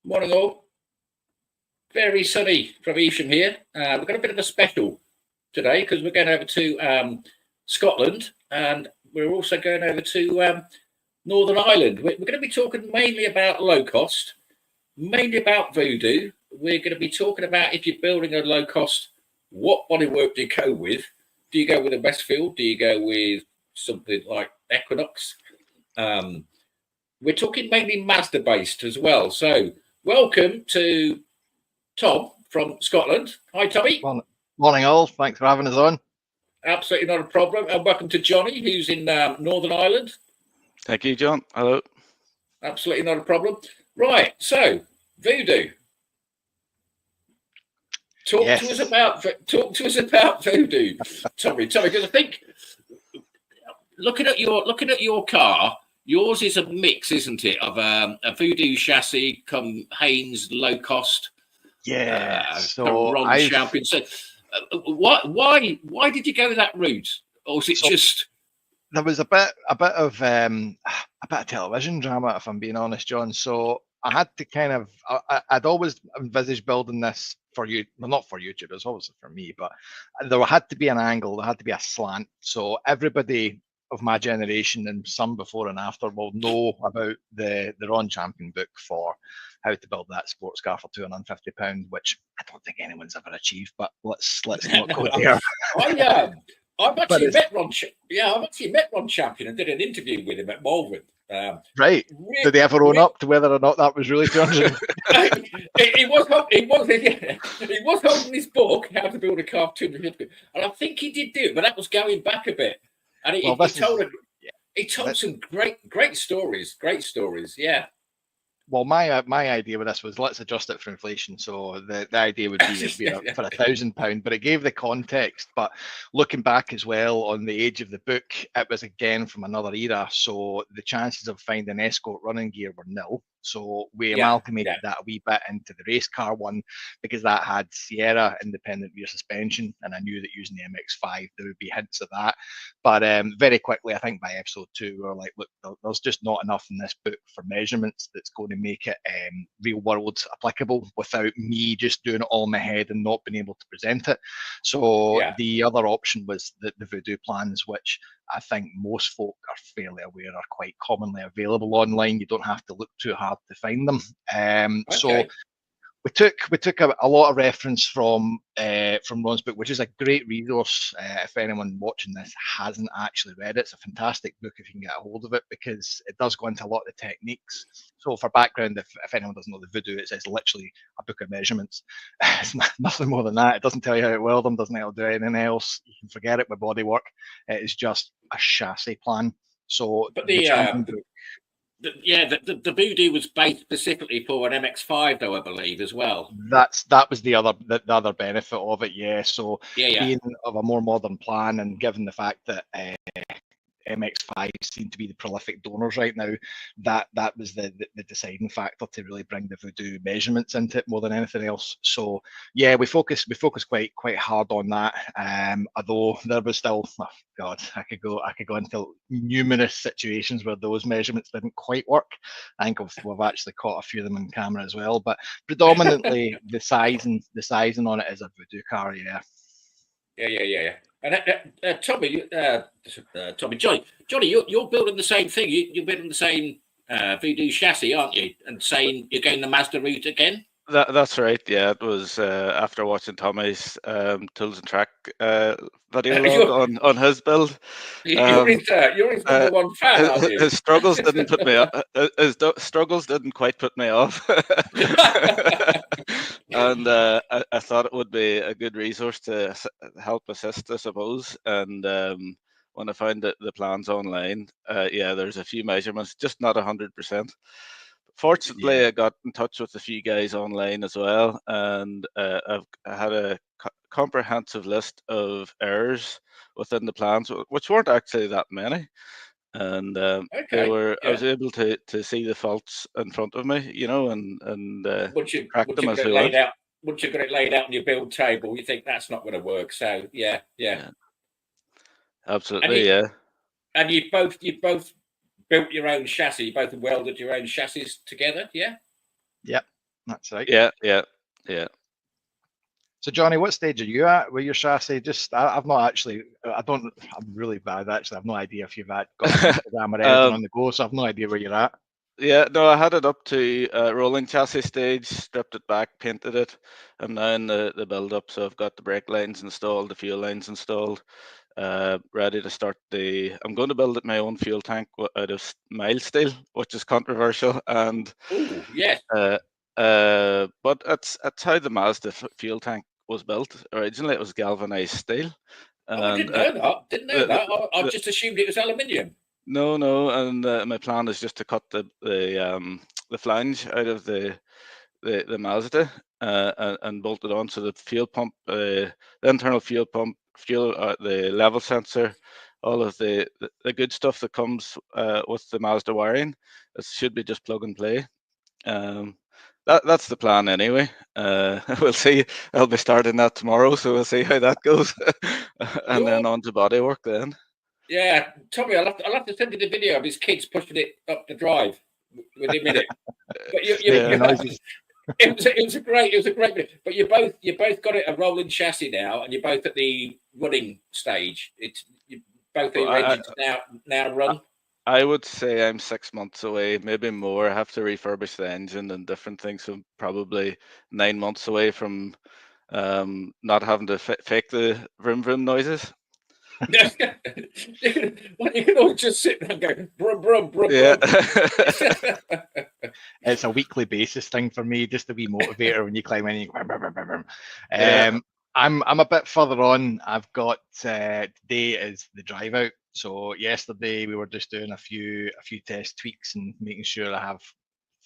Morning all. Very sunny from Evesham here. We've got a bit of a special today because we're going over to Scotland and we're also going over to Northern Ireland. We're going to be talking mainly about Locost, mainly about Vodou. We're going to be talking about if you're building a Locost, what bodywork do you go with? Do you go with a Westfield? Do you go with something like Equinox? We're talking mainly Mazda based as well. So welcome to Tom from Scotland. Hi, Tommy. Morning all. Thanks for having us on. Absolutely not a problem. And welcome to Johnny, who's in Northern Ireland. Thank you, John. Hello. Absolutely not a problem. Right. So, Vodou. Talk to us about Vodou, Tommy. Because I think looking at your car, yours is a mix, isn't it, of a Vodou chassis, come Haynes Locost. Yeah. So Ron Champion. So, why did you go that route, or was it just? There was a bit of television drama, if I'm being honest, John. So I had to kind of, I'd always envisaged building this for you, well, not for YouTube, it was obviously for me, but there had to be an angle, there had to be a slant. So everybody of my generation and some before and after will know about the Ron Champion book for how to build that sports car for £250, which I don't think anyone's ever achieved. But let's not go there. I've actually met Ron. I've actually met Ron Champion and did an interview with him at Malvern. Right? Did they ever own up to whether or not that was really 200? He was holding his book, How to Build a Car 250, and I think he did do it, but that was going back a bit. And he told some great stories. Great stories, yeah. Well, my idea with this was let's adjust it for inflation. So the idea would be for £1,000, but it gave the context. But looking back as well on the age of the book, it was again from another era. So the chances of finding Escort running gear were nil. So we amalgamated that a wee bit into the race car one because that had Sierra independent rear suspension, and I knew that using the MX5 there would be hints of that. But very quickly, I think by episode 2, we were like, look, there's just not enough in this book for measurements that's going to make it real world applicable without me just doing it all in my head and not being able to present it. So the other option was the Vodou plans, which I think most folk are fairly aware are quite commonly available online. You don't have to look too hard to find them. So we took a lot of reference from Ron's book, which is a great resource. If anyone watching this hasn't actually read it, it's a fantastic book if you can get a hold of it, because it does go into a lot of the techniques. So for background, if anyone doesn't know the Vodou, it's literally a book of measurements. It's nothing more than that. It doesn't tell you how to weld them, doesn't tell you how to do anything else. You can forget it with bodywork. It is just a chassis plan. So but the Vodou was based specifically for an MX5, though, I believe, as well. That was the other benefit of it, yeah. So being of a more modern plan, and given the fact that MX5 seem to be the prolific donors right now, that was the deciding factor to really bring the Vodou measurements into it more than anything else. So yeah, we focus quite hard on that. Although there was still, oh God, I could go into numerous situations where those measurements didn't quite work. I think we've actually caught a few of them on camera as well. But predominantly the sizing on it is a Vodou car, yeah. Yeah. And Tommy, Johnny, you're building the same thing. You're building the same Vodou chassis, aren't you? And saying you're going the Mazda route again. That's right. Yeah, it was after watching Tommy's Tools and Track video log on his build. You're his number one fan, aren't you? His struggles didn't put me off. His struggles didn't quite put me off. And I thought it would be a good resource to help assist, I suppose. And when I found the plans online, there's a few measurements, just not 100%. Fortunately, I got in touch with a few guys online as well, and I had a comprehensive list of errors within the plans, which weren't actually that many. And I was able to see the faults in front of me, and track them as they went. Once you've got it laid out on your build table, you think that's not going to work. So yeah. Absolutely, And you both built your own chassis. You both welded your own chassis together, yeah. Yep. That's right. Yeah. So Johnny, what stage are you at with your chassis? Just I've not actually. I'm really bad actually. I've no idea if you've got an Instagram or anything on the go, so I've no idea where you're at. Yeah, no, I had it up to rolling chassis stage, stripped it back, painted it. I'm now in the build up, so I've got the brake lines installed, the fuel lines installed, ready to start I'm going to build it my own fuel tank out of mild steel, which is controversial, and Oh, yes. but it's how the Mazda fuel tank was built. Originally, it was galvanized steel. Oh, I didn't know that. Didn't know that. I've just assumed it was aluminium. No, and my plan is just to cut the flange out of the Mazda and bolt it on. So the fuel pump, the internal fuel pump, the level sensor, all of the good stuff that comes with the Mazda wiring, it should be just plug and play. That's the plan anyway. We'll see. I'll be starting that tomorrow, so we'll see how that goes, and then on to bodywork then. Yeah, Tommy, I'll have to send you the video of his kids pushing it up the drive with him in it. But it was a great video. But you both got it a rolling chassis now, and you're both at the running stage. Both of your engines now run. I would say I'm 6 months away, maybe more. I have to refurbish the engine and different things, so probably 9 months away from not having to fake the vroom vroom noises. You can all just sit there and go brum brum brum. Yeah. It's a weekly basis thing for me, just to be motivator when you climb in. I'm a bit further on. I've got today is the drive out. So yesterday we were just doing a few test tweaks and making sure I have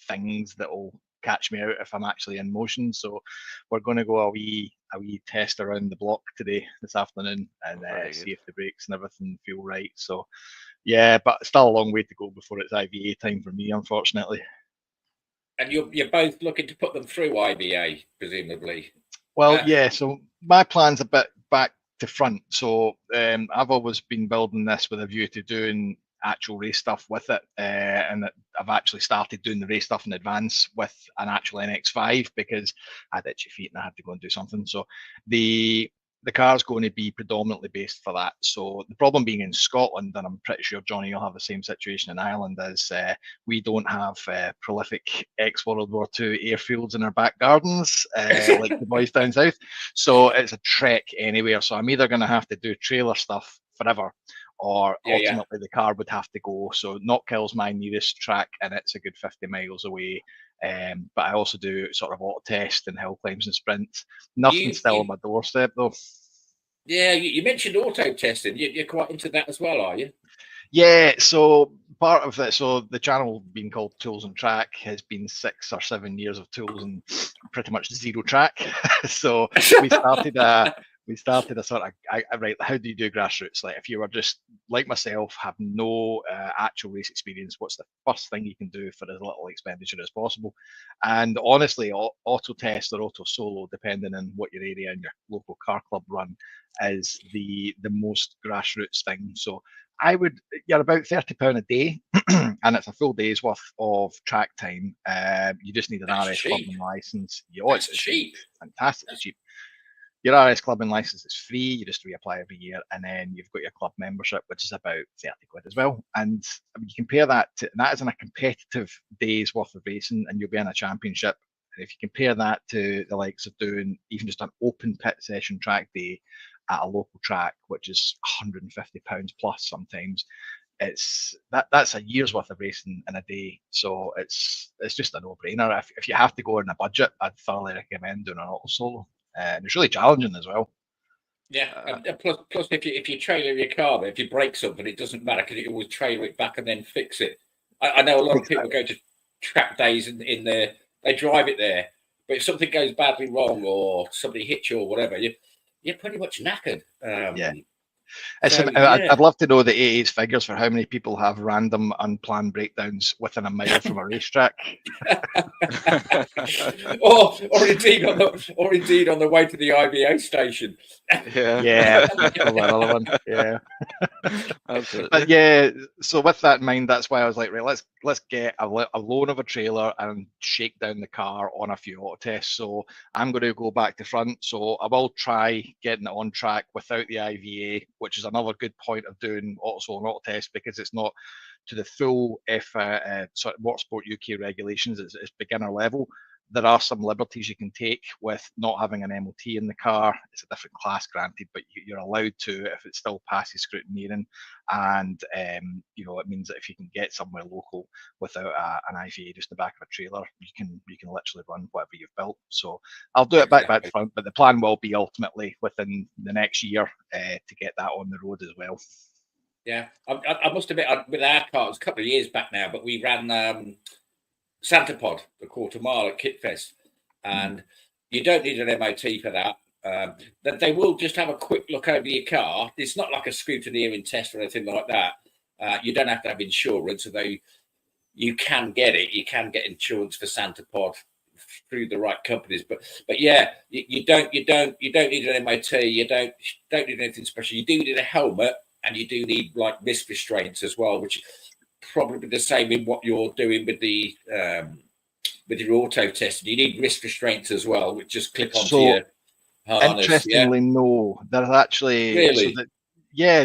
things that will catch me out if I'm actually in motion. So we're going to go a wee test around the block today, this afternoon, and see if the brakes and everything feel right. So yeah, but still a long way to go before it's IVA time for me, unfortunately. And you're both looking to put them through IVA, presumably. Well, yeah. So my plan's a bit back to front. So I've always been building this with a view to doing actual race stuff with it, and I've actually started doing the race stuff in advance with an actual MX5 because I had itchy feet and I had to go and do something. So the car's going to be predominantly based for that. So the problem being in Scotland, and I'm pretty sure Johnny you'll have the same situation in Ireland, is we don't have prolific ex-World War II airfields in our back gardens like the boys down south. So it's a trek anywhere. So I'm either going to have to do trailer stuff forever, or ultimately the car would have to go. So Knockhill's my nearest track, and it's a good 50 miles away. But I also do sort of auto test and hill climbs and sprints. Nothing still on my doorstep though. Yeah, you mentioned auto testing. You're quite into that as well, are you? Yeah, so part of it, so the channel being called Tools and Track has been 6 or 7 years of tools and pretty much zero track. So we started a sort of, right, how do you do grassroots? Like if you were just like myself, have no actual race experience, what's the first thing you can do for as little expenditure as possible? And honestly, auto test or auto solo, depending on what your area and your local car club run, is the most grassroots thing. So you're about £30 a day, and it's a full day's worth of track time. You just need an RS clubbing license. It's cheap, fantastically cheap. Your RS clubbing license is free. You just reapply every year, and then you've got your club membership, which is about 30 quid as well. And I mean, you compare that to that is in a competitive day's worth of racing, and you'll be in a championship. And if you compare that to the likes of doing even just an open pit session track day at a local track, which is £150 plus sometimes, that's a year's worth of racing in a day. So it's just a no-brainer. If you have to go on a budget, I'd thoroughly recommend doing an auto solo. And it's really challenging as well. Yeah, plus if you trailer your car, if you break something, it doesn't matter because you always trailer it back and then fix it. I know a lot of people go to track days in there, they drive it there, but if something goes badly wrong or somebody hits you or whatever, you're pretty much knackered. So, I'd love to know the AA's figures for how many people have random unplanned breakdowns within a mile from a racetrack. or indeed on the way to the IBA station. Yeah, probably another one. Yeah. Absolutely. But yeah, so with that in mind, that's why I was like, right, let's get a loan of a trailer and shake down the car on a few auto tests. So I'm going to go back to front. So I will try getting it on track without the IVA, which is another good point of doing also an auto test, because it's not to the full sort of Motorsport UK regulations. It's beginner level. There are some liberties you can take with not having an MOT in the car. It's a different class, granted, but you're allowed to if it still passes scrutineering. And it means that if you can get somewhere local without an IVA, just the back of a trailer, you can literally run whatever you've built. So I'll do it back front, but the plan will be ultimately within the next year to get that on the road as well. Yeah, I must admit, with our car, it was a couple of years back now, but we ran Santa Pod, the quarter mile at Kitfest, and you don't need an MOT for that. That they will just have a quick look over your car. It's not like a scrutineering test or anything like that. You don't have to have insurance, although you can get it. You can get insurance for Santa Pod through the right companies, but yeah, you don't need an MOT. You don't need anything special. You do need a helmet, and you do need like wrist restraints as well, which probably the same in what you're doing with your auto testing. You need wrist restraints as well, which just clip onto your harness. Interestingly, no, there's actually really.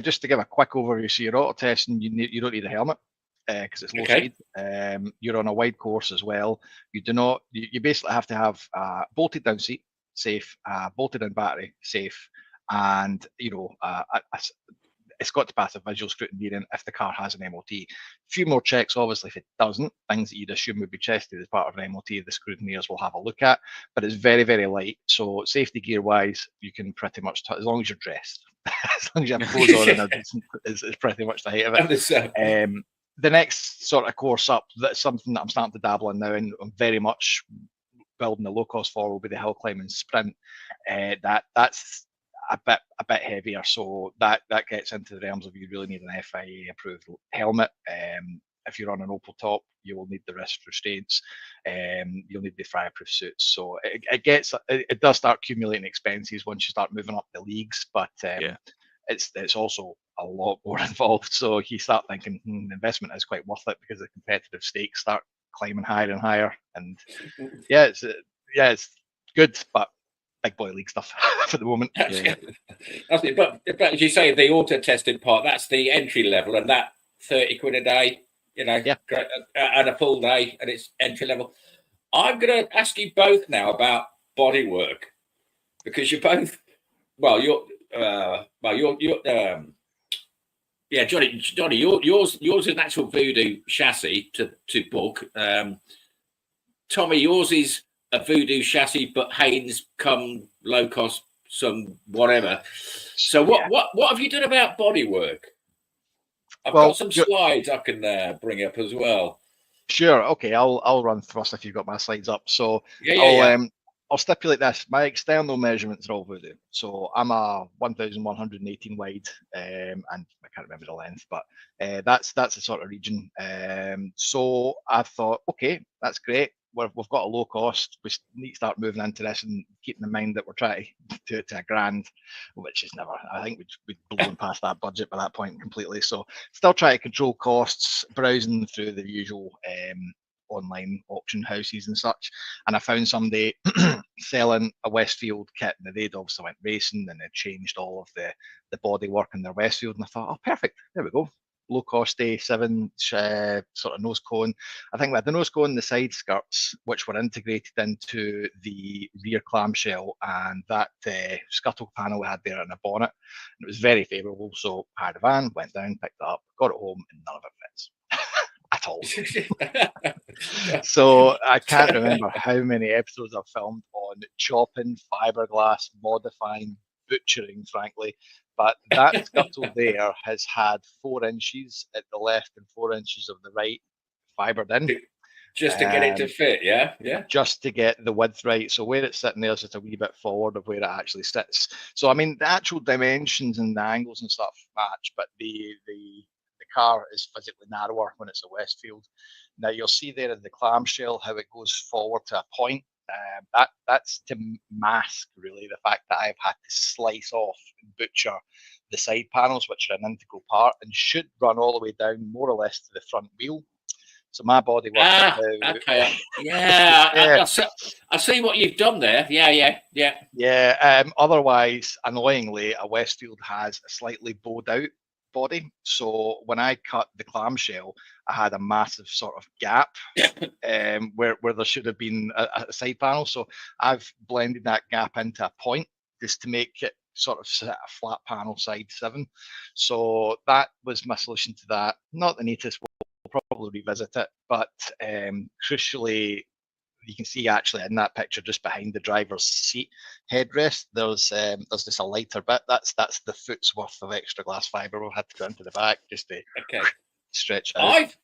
Just to give a quick overview. So your auto testing, you don't need a helmet because it's low side. You're on a wide course as well. You do not. You basically have to have a bolted down seat, safe, bolted down battery, safe, and it's got to pass a visual scrutineering if the car has an MOT. A few more checks, obviously, if it doesn't, things that you'd assume would be tested as part of an MOT, the scrutineers will have a look at, but it's very, very light. So safety gear wise, you can pretty much, as long as you're dressed, as long as you have clothes on, is pretty much the height of it. The next sort of course up, that's something that I'm starting to dabble in now, and I'm very much building the Locost for, will be the hill climbing sprint. That's a bit heavier, so that gets into the realms of you really need an FIA approved helmet. If you're on an Opel top, you will need the wrist restraints. You'll need the fireproof suits. So it does start accumulating expenses once you start moving up the leagues, but it's also a lot more involved. So you start thinking the investment is quite worth it, because the competitive stakes start climbing higher and higher. And it's good, but big boy league stuff for the moment. But as you say, the auto tested part, that's the entry level, and that 30 quid a day, and a full day, and it's entry level. I'm going to ask you both now about bodywork, because you're both, Johnny, yours is an actual Vodou chassis to book. Tommy, yours is a Vodou chassis, but Haynes come low cost, some whatever. So what have you done about bodywork? I've got some slides I can bring up as well. Sure. Okay, I'll run first if you've got my slides up. So I'll stipulate this. My external measurements are all Vodou. So I'm a 1,118 wide, and I can't remember the length, but that's the sort of region. So I thought, okay, that's great. We've got a low cost. We need to start moving into this, and keeping in mind that we're trying to do it to $1,000, which is never. I think we'd blown past that budget by that point completely. So still try to control costs, browsing through the usual online auction houses and such, and I found somebody selling a Westfield kit, and they'd obviously went racing, and they'd changed all of the bodywork in their Westfield, and I thought, oh, perfect, there we go. Low cost A7 sort of nose cone. I think we had the nose cone, the side skirts, which were integrated into the rear clamshell, and that scuttle panel we had there in the bonnet. And it was very favourable. So I had a van, went down, picked it up, got it home, and none of it fits at all. So I can't remember how many episodes I've filmed on chopping, fiberglass, modifying, butchering, frankly. But that scuttle there has had 4 inches at the left and 4 inches of the right fibered in. Just to get it to fit, yeah, yeah. Just to get the width right. So where it's sitting there is just a wee bit forward of where it actually sits. So I mean, the actual dimensions and the angles and stuff match, but the car is physically narrower when it's a Westfield. Now you'll see there in the clamshell how it goes forward to a point. That's to mask really the fact that I've had to slice off and butcher the side panels, which are an integral part and should run all the way down more or less to the front wheel. So my body works okay. Yeah, I see what you've done there. Yeah. Otherwise, annoyingly, a Westfield has a slightly bowed out body. So when I cut the clamshell, I had a massive sort of gap where there should have been a side panel. So I've blended that gap into a point just to make it sort of set a flat panel side 7. So that was my solution to that. Not the neatest. We'll probably revisit it, but crucially, you can see actually in that picture just behind the driver's seat headrest, there's just a lighter bit. That's the foot's worth of extra glass fibre we've had to go into the back just to stretch out.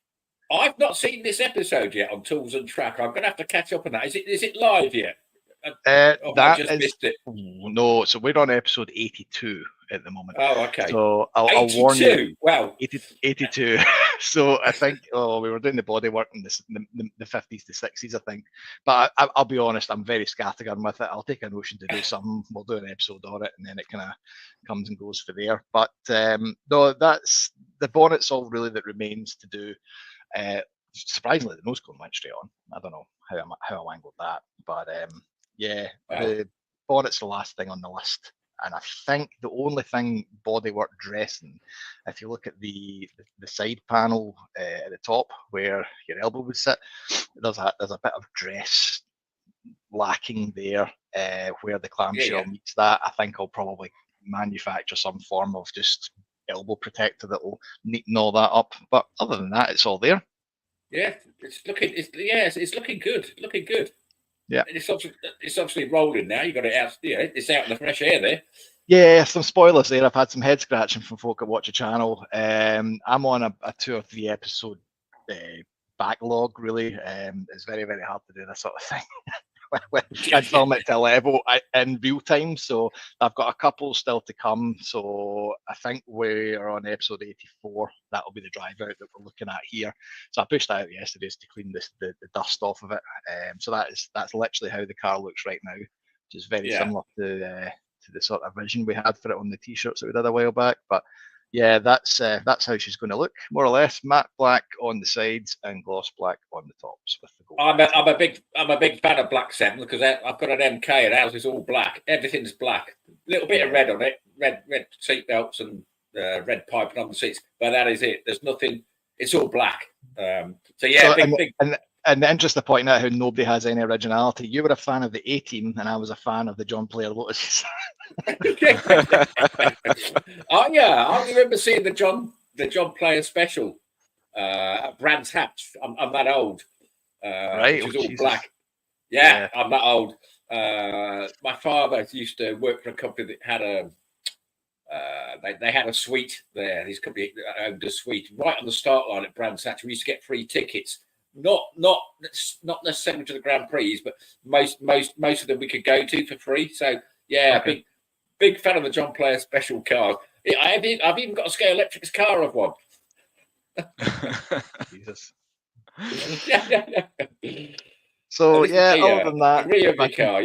I've not seen this episode yet on Tools and Track. I'm going to have to catch up on that. Is it live yet? I just missed it. No, so we're on episode 82 at the moment. Oh, okay. So I'll warn you. Wow. 82. So I think we were doing the body work in the 50s to 60s, I think. But I'll be honest, I'm very scattergun with it. I'll take a notion to do something. We'll do an episode on it, and then it kind of comes and goes for there. But no, that's the bonnet's all really that remains to do. Surprisingly, the nose cone went straight on. I don't know how I angled that, but yeah, wow. The bonnet's the last thing on the list. And I think the only thing bodywork dressing, if you look at the side panel at the top where your elbow would sit, there's a bit of dress lacking there where the clamshell meets that. I think I'll probably manufacture some form of just elbow protector that will neaten all that up. But other than that, it's all there. Yeah, it's looking good. Looking good. Yeah, it's obviously rolling now. You got it out. Yeah, it's out in the fresh air there. Yeah, some spoilers there. I've had some head scratching from folk that watch the channel. I'm on a 2 or 3 episode backlog. Really, it's very hard to do this sort of thing. I film it to a level in real time, so I've got a couple still to come. So I think we are on episode 84. That'll be the drive out that we're looking at here. So I pushed that out yesterday to clean the dust off of it. So that's literally how the car looks right now, which is very similar to the sort of vision we had for it on the t-shirts that we did a while back. But yeah, that's how she's going to look, more or less. Matte black on the sides and gloss black on the tops with the gold. I'm a big fan of black 7 because I've got an MK and ours is all black. Everything's black. A little bit of red on it, red seat belts and red piping on the seats, but that is it. There's nothing. It's all black. Big. And the interest of pointing out how nobody has any originality. You were a fan of the A-Team, and I was a fan of the John Player Lotus. Oh yeah, I remember seeing the John Player special at Brands Hatch. I'm that old. Right, which is all black. Yeah, I'm that old. My father used to work for a company that had they had a suite there. This company owned a suite right on the start line at Brands Hatch. We used to get free tickets. Not necessarily to the Grand Prix, but most of them we could go to for free. So yeah, big fan of the John Player special cars. I've even got a Scale Electrics car of one. Jesus. Yeah. So other than that, the rear of the car,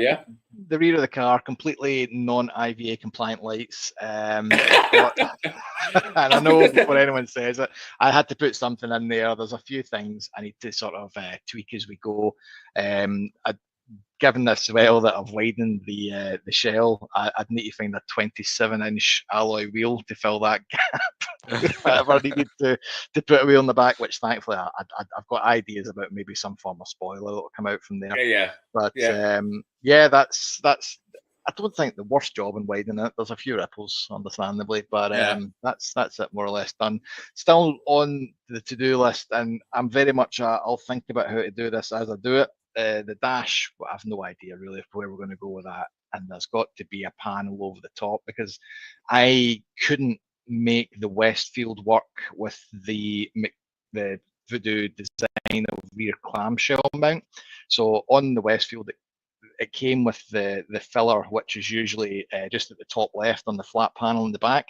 the rear of the car, completely non-IVA compliant lights. And I know before anyone says it, I had to put something in there. There's a few things I need to sort of tweak as we go. Given this well that I've widened the shell, I'd need to find a 27-inch alloy wheel to fill that gap. If I ever needed to put a wheel in the back, which thankfully I've got ideas about maybe some form of spoiler that will come out from there. But that's I don't think the worst job in widening it. There's a few ripples, understandably, but that's it more or less done. Still on the to-do list, and I'm very much I'll think about how to do this as I do it. The dash, I have no idea really of where we're going to go with that, and there's got to be a panel over the top because I couldn't make the Westfield work with the Vodou design final rear clamshell mount. So on the Westfield, it came with the filler, which is usually just at the top left on the flat panel in the back.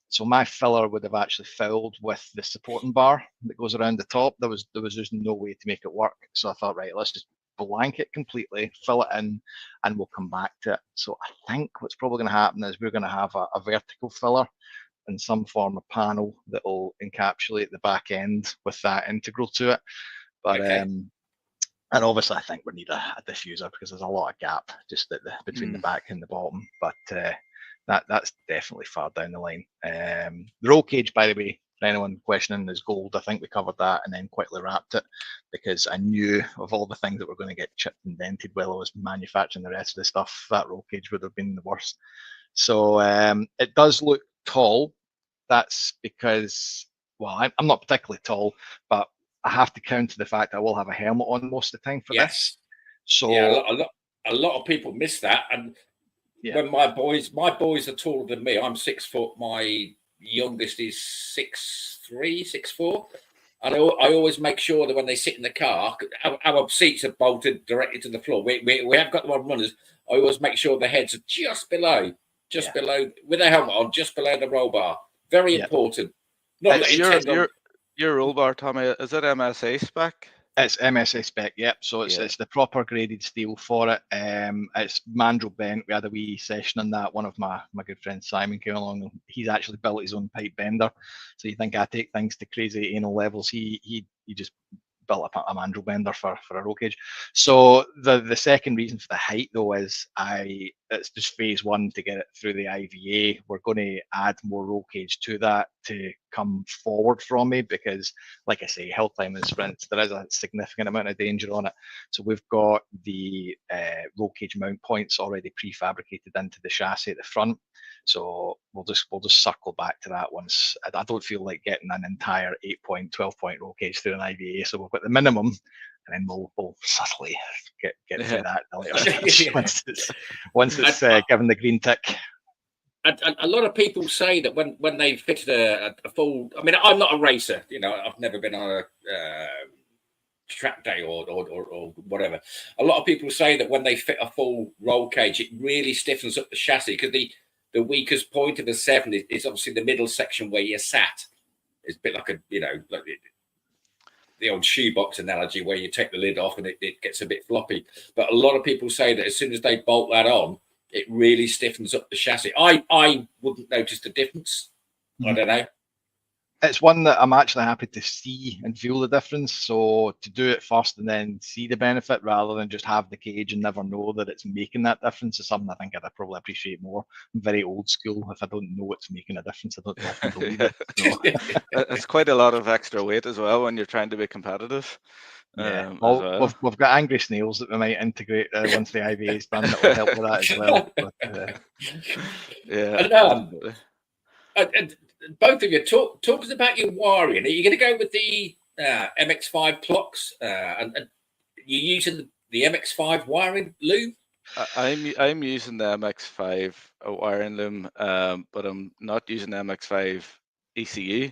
So my filler would have actually fouled with the supporting bar that goes around the top. There was just no way to make it work. So I thought, right, let's just blank it completely, fill it in, and we'll come back to it. So I think what's probably going to happen is we're going to have a vertical filler in some form of panel that will encapsulate the back end with that integral to it. But and obviously I think we need a diffuser because there's a lot of gap just at between the back and the bottom. But that's definitely far down the line. The roll cage, by the way, for anyone questioning, is gold. I think we covered that and then quickly wrapped it because I knew of all the things that were going to get chipped and dented while I was manufacturing the rest of the stuff. That roll cage would have been the worst. So it does look tall. That's because, well, I'm not particularly tall, but I have to counter the fact I will have a helmet on most of the time for this. So yeah, a lot of people miss that. And when my boys are taller than me, I'm 6 foot. My youngest is 6'3", 6'4", and I always make sure that when they sit in the car, our seats are bolted directly to the floor. We have got them on runners. I always make sure the heads are just below, with a helmet on, just below the roll bar. Very important. Not that your roll bar, Tommy, is it MSA spec? It's MSA spec, yep. So it's the proper graded steel for it. It's mandrel bent. We had a wee session on that. One of my good friends, Simon, came along. He's actually built his own pipe bender. So you think I take things to crazy anal levels. He just built a mandrel bender for a roll cage. So the second reason for the height though is it's just phase one to get it through the IVA. We're going to add more roll cage to that to come forward from me because, like I say, hill climbing sprints, there is a significant amount of danger on it. So we've got the roll cage mount points already prefabricated into the chassis at the front. So we'll just circle back to that once. I don't feel like getting an entire 8-point, 12-point roll cage through an IVA. So we've got the minimum, and then we'll subtly get through that at a later stage once it's given the green tick. A lot of people say that when they fitted a full, I mean, I'm not a racer, I've never been on a track day or whatever. A lot of people say that when they fit a full roll cage, it really stiffens up the chassis because the weakest point of a 7 is obviously the middle section where you're sat. It's a bit like like the old shoebox analogy where you take the lid off and it gets a bit floppy. But a lot of people say that as soon as they bolt that on, it really stiffens up the chassis. I wouldn't notice the difference. I don't know. It's one that I'm actually happy to see and feel the difference. So to do it first and then see the benefit rather than just have the cage and never know that it's making that difference is something I think I'd probably appreciate more. I'm very old school. If I don't know it's making a difference, I don't often believe it. So. It's quite a lot of extra weight as well when you're trying to be competitive. Yeah, we've got angry snails that we might integrate once the IVA is done that will help with that as well. But, yeah. And both of you talk us about your wiring. Are you going to go with the MX5 clocks and you're using the MX5 wiring loom? I'm using the MX5 wiring loom, but I'm not using the MX5 ECU.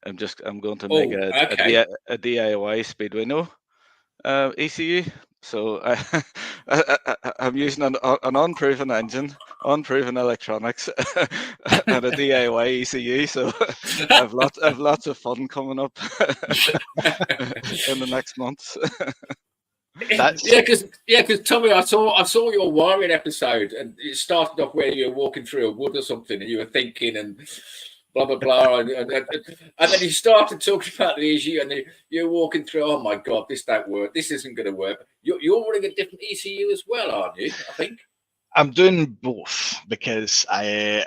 I'm going to make a DIY Speedway ECU. So I'm using an unproven engine, unproven electronics, and a DIY ECU. So I've lots of fun coming up in the next months. Because Tommy, I saw your wiring episode, and it started off where you were walking through a wood or something, and you were thinking and blah blah blah, and then you started talking about the issue, and you're walking through. Oh my God, this don't work. This isn't going to work. You're running a different ECU as well, aren't you? I think. I'm doing both because I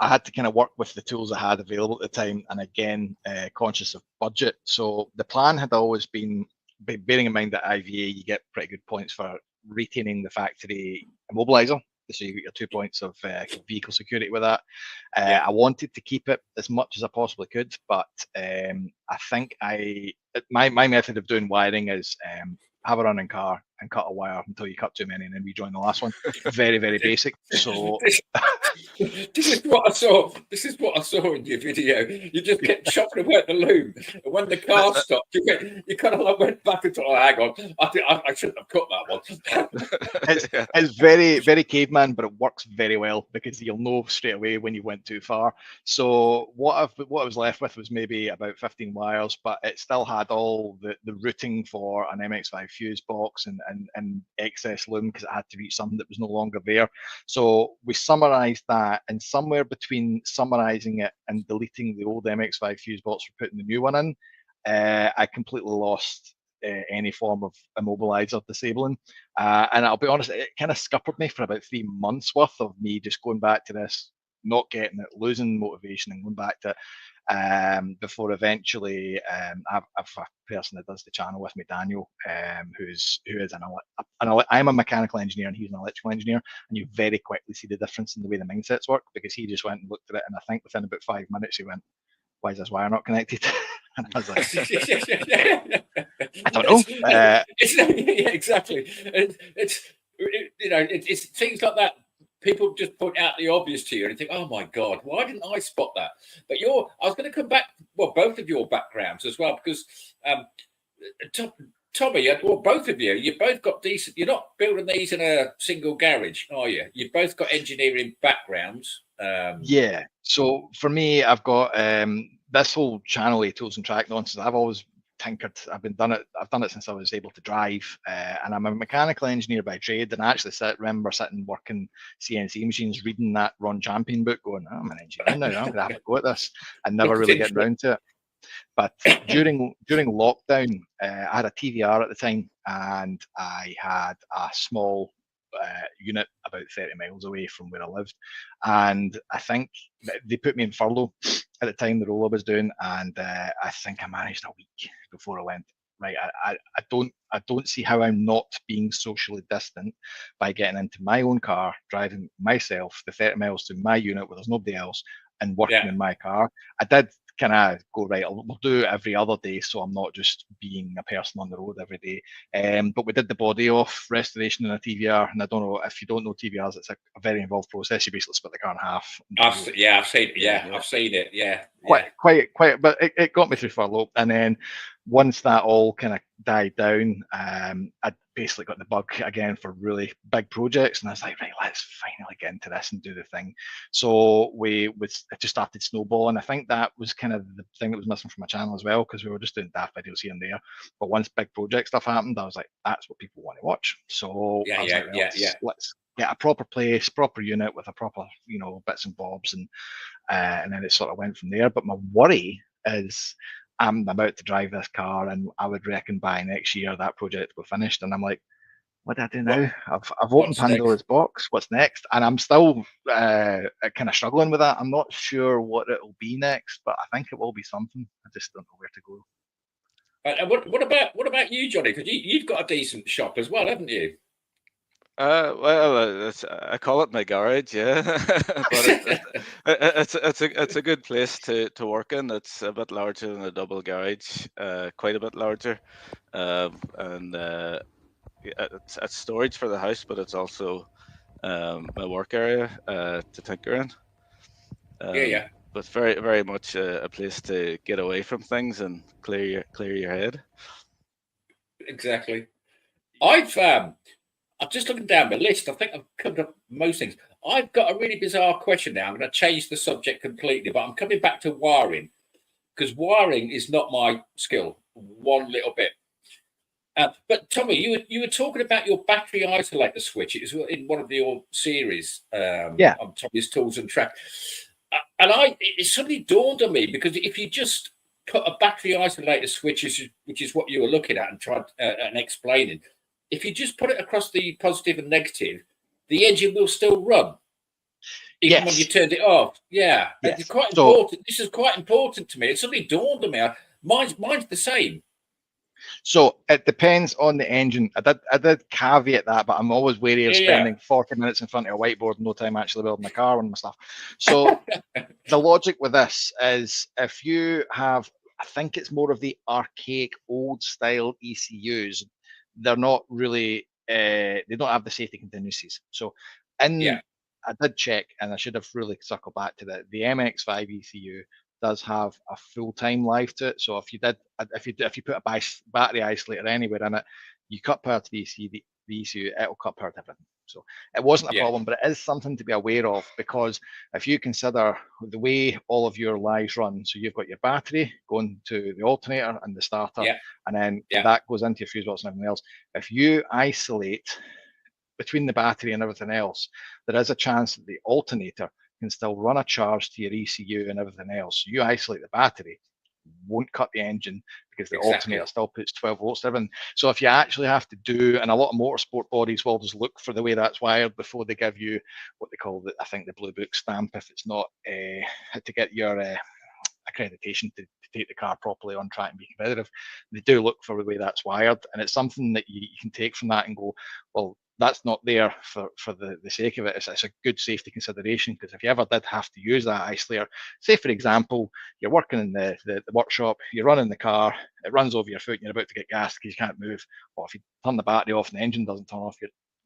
had to kind of work with the tools I had available at the time, and again, conscious of budget. So the plan had always been, bearing in mind that IVA, you get pretty good points for retaining the factory immobilizer. So you get your 2 points of vehicle security with that. I wanted to keep it as much as I possibly could, but I think my method of doing wiring is have a running car and cut a wire until you cut too many and then rejoin the last one. Very, very basic. So This is what I saw. This is what I saw in your video. You just kept chopping away at the loom, and when the car stopped, you kind of like went back and thought, "Oh, hang on, I shouldn't have cut that one." It's very, very caveman, but it works very well because you'll know straight away when you went too far. So what I was left with was maybe about 15 wires, but it still had all the routing for an MX5 fuse box and excess loom because it had to reach something that was no longer there. So we summarized that, and somewhere between summarizing it and deleting the old MX5 fuse box for putting the new one in, I completely lost any form of immobilizer disabling. And I'll be honest, it kind of scuppered me for about 3 months worth of me just going back to this, not getting it, losing motivation and going back to it, before eventually I've a person that does the channel with me, Daniel, who is I'm a mechanical engineer and he's an electrical engineer, and you very quickly see the difference in the way the mindsets work, because he just went and looked at it, and I think within about 5 minutes he went, "Why is this wire not connected?" And I was like, I don't know. Yeah, exactly. It's things like that. People just point out the obvious to you, and you think, "Oh my God, why didn't I spot that?" But I was going to come back. Well, both of your backgrounds as well, because Tommy, well, both of you both got decent. You're not building these in a single garage, are you? You've both got engineering backgrounds. Yeah. So for me, I've got this whole channel of tools and track nonsense. I've always tinkered. I've done it since I was able to drive, and I'm a mechanical engineer by trade. And I actually remember sitting working CNC machines, reading that Ron Champion book, going, "Oh, I'm an engineer now. I'm going to have a go at this," and never really getting around to it. But during lockdown, I had a TVR at the time, and I had a small unit about 30 miles away from where I lived, and I think they put me in furlough at the time the role I was doing, and I think I managed a week before I went, right, I don't see how I'm not being socially distant by getting into my own car, driving myself the 30 miles to my unit where there's nobody else, and working in my car. I did kind of go, right, we'll do it every other day, so I'm not just being a person on the road every day. But we did the body off restoration in a TVR, and I don't know if you don't know TVRs, it's a very involved process. You basically split the car in half. I've seen it. I've seen it. Yeah, quite. But it got me through furlough, and then once that all kind of died down, I basically got the bug again for really big projects, and I was like, right, let's finally get into this and do the thing. So it just started snowballing. I think that was kind of the thing that was missing from my channel as well, because we were just doing daft videos here and there. But once big project stuff happened, I was like, that's what people want to watch. So let's get a proper place, proper unit with a proper, bits and bobs, and then it sort of went from there. But my worry is, I'm about to drive this car, and I would reckon by next year that project will be finished. And I'm like, what do I do now? I've opened Pandora's box. What's next? And I'm still kind of struggling with that. I'm not sure what it'll be next, but I think it will be something. I just don't know where to go. And what about you, Johnny? Because you've got a decent shop as well, haven't you? Well, I call it my garage, yeah. But it's a good place to work in. It's a bit larger than a double garage, quite a bit larger, and it's storage for the house, but it's also my work area to tinker in. But very, very much a place to get away from things and clear your head. Exactly. I'm just looking down my list. I think I've covered up most things. I've got a really bizarre question now. I'm going to change the subject completely, but I'm coming back to wiring, because wiring is not my skill one little bit. But Tommy, you were talking about your battery isolator switch. It was in one of your series on Tommy's Tools and Track. And it suddenly dawned on me, because if you just put a battery isolator switch, which is what you were looking at and tried and explaining, if you just put it across the positive and negative, the engine will still run, even when you turned it off. Yeah, it's quite important. This is quite important to me. It suddenly dawned on me. Mine's the same. So it depends on the engine. I did caveat that, but I'm always wary of spending 40 minutes in front of a whiteboard and no time actually building a car and my stuff. So the logic with this is, if you have, I think it's more of the archaic old style ECUs, they're not really, they don't have the safety contingencies. So in I did check, and I should have really circled back to that. The MX5 ECU does have a full-time life to it. So if you put a battery isolator anywhere in it, you cut power to the ECU, it'll cut power to everything. So it wasn't a problem, but it is something to be aware of, because if you consider the way all of your lives run, so you've got your battery going to the alternator and the starter, and then that goes into your fuse box and everything else. If you isolate between the battery and everything else, there is a chance that the alternator can still run a charge to your ECU and everything else. So you isolate the battery, won't cut the engine, because the alternator still puts 12 volts to everything. So if you actually have to do, and a lot of motorsport bodies will just look for the way that's wired before they give you what they call, I think, the blue book stamp, if it's not to get your accreditation to take the car properly on track and be competitive. They do look for the way that's wired, and it's something that you can take from that and go, well, that's not there for the sake of it. It's a good safety consideration, because if you ever did have to use that isolator, say for example, you're working in the workshop, you're running the car, it runs over your foot and you're about to get gas because you can't move, or if you turn the battery off and the engine doesn't turn off,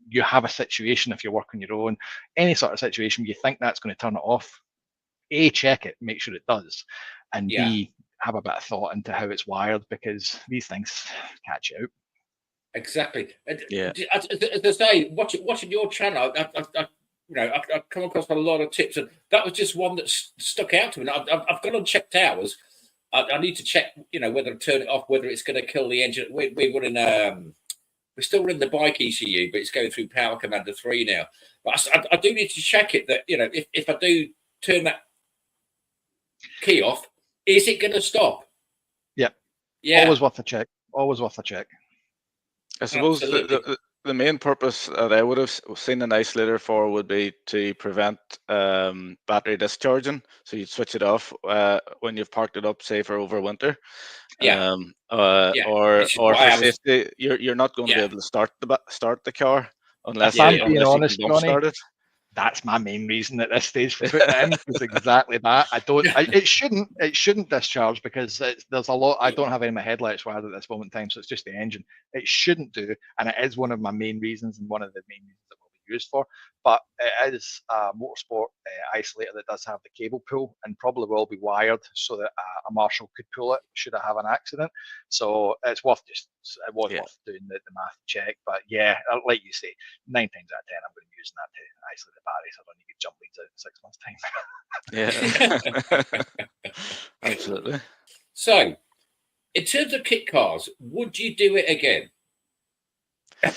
you have a situation, if you're working your own, any sort of situation, you think that's going to turn it off, A, check it, make sure it does, and B, have a bit of thought into how it's wired, because these things catch you out. Exactly. As I say, watching your channel, I've come across a lot of tips, and that was just one that stuck out to me. I've gone and checked ours. I need to check, whether to turn it off, whether it's going to kill the engine. We're still running the bike ECU, but it's going through Power Commander 3 now. But I do need to check it, that if I do turn that key off, is it going to stop? Yeah. Always worth a check. Always worth a check. I suppose the main purpose that I would have seen an isolator for would be to prevent battery discharging. So you'd switch it off when you've parked it up, say for over winter. Or for safety, you're not going to be able to start the car unless I'm being honest, you can bump start it. That's my main reason at this stage for putting it in, is exactly that. It shouldn't discharge, because there's a lot. I don't have any of my headlights wired at this moment in time, so it's just the engine. It shouldn't do, and it is one of my main reasons, and one of the main reasons it will be used for. But it is a motorsport isolator that does have the cable pull, and probably will be wired so that a marshal could pull it should I have an accident. So it's worth worth doing the math check. But yeah, like you say, 9 times out of 10, I'm going to be using that to isolate the battery, so I don't need to jump leads out in 6 months' time. Yeah, absolutely. So, in terms of kit cars, would you do it again?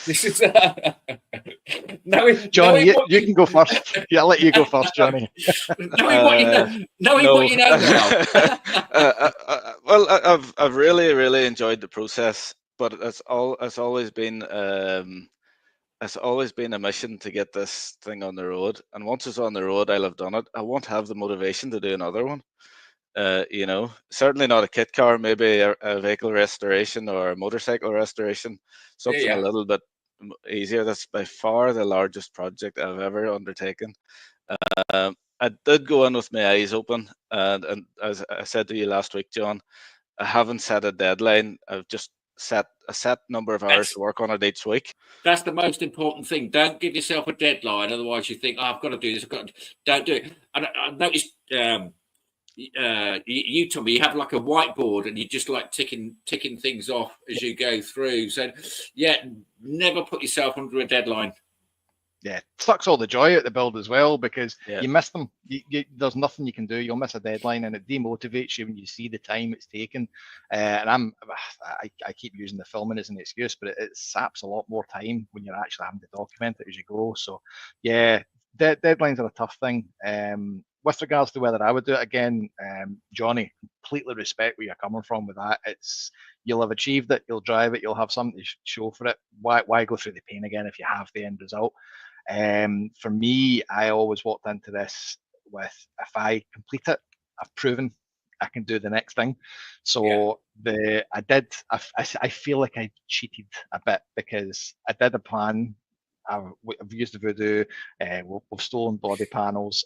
This is Johnny, you can go first. Yeah, I'll let you go first, Johnny. Knowing what you know now. Well, I've really enjoyed the process, but it's always been a mission to get this thing on the road. And once it's on the road, I'll have done it. I won't have the motivation to do another one. Certainly not a kit car, maybe a vehicle restoration or a motorcycle restoration, something a little bit easier. That's by far the largest project I've ever undertaken. I did go in with my eyes open, and as I said to you last week, John, I haven't set a deadline. I've just set a set number of hours to work on it each week. That's the most important thing. Don't give yourself a deadline, otherwise you think, I've got to do this. Don't do it. And I noticed you told me you have like a whiteboard, and you just like ticking things off as you go through. So never put yourself under a deadline. Yeah, sucks all the joy out the build as well, because you miss them. There's nothing you can do. You'll miss a deadline, and it demotivates you when you see the time it's taken. And I keep using the filming as an excuse, but it saps a lot more time when you're actually having to document it as you go. So yeah, deadlines are a tough thing. With regards to whether I would do it again, Johnny, completely respect where you're coming from with that. You'll have achieved it, you'll drive it, you'll have something to show for it. Why go through the pain again if you have the end result? For me, I always walked into this with, if I complete it, I've proven I can do the next thing. So I feel like I cheated a bit, because I did a plan. I've used the Vodou. We've stolen body panels,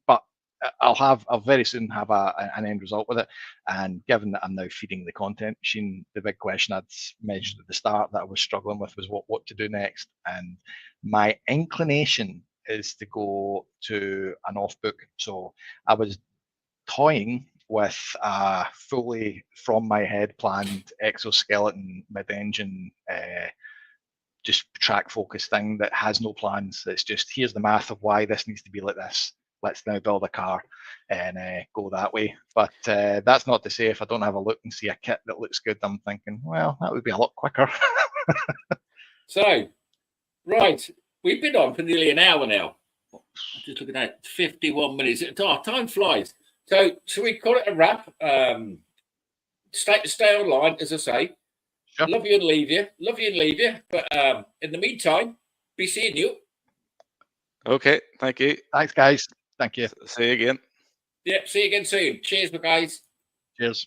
but I'll very soon have an end result with it. And given that I'm now feeding the content machine, the big question I'd mentioned at the start that I was struggling with was what to do next. And my inclination is to go to an off-book. So I was toying with a fully from my head planned exoskeleton mid-engine just track focus thing that has no plans. It's just, here's the math of why this needs to be like this. Let's now build a car and go that way. But that's not to say if I don't have a look and see a kit that looks good, I'm thinking, well, that would be a lot quicker. So, right, we've been on for nearly an hour now. I'm just looking at 51 minutes. Oh, time flies. So we call it a wrap? Stay online, as I say. Sure. Love you and leave you. Love you and leave you. But in the meantime, be seeing you. Okay, thank you. Thanks, guys. Thank you. See you again. Yeah, see you again soon. Cheers, guys. Cheers.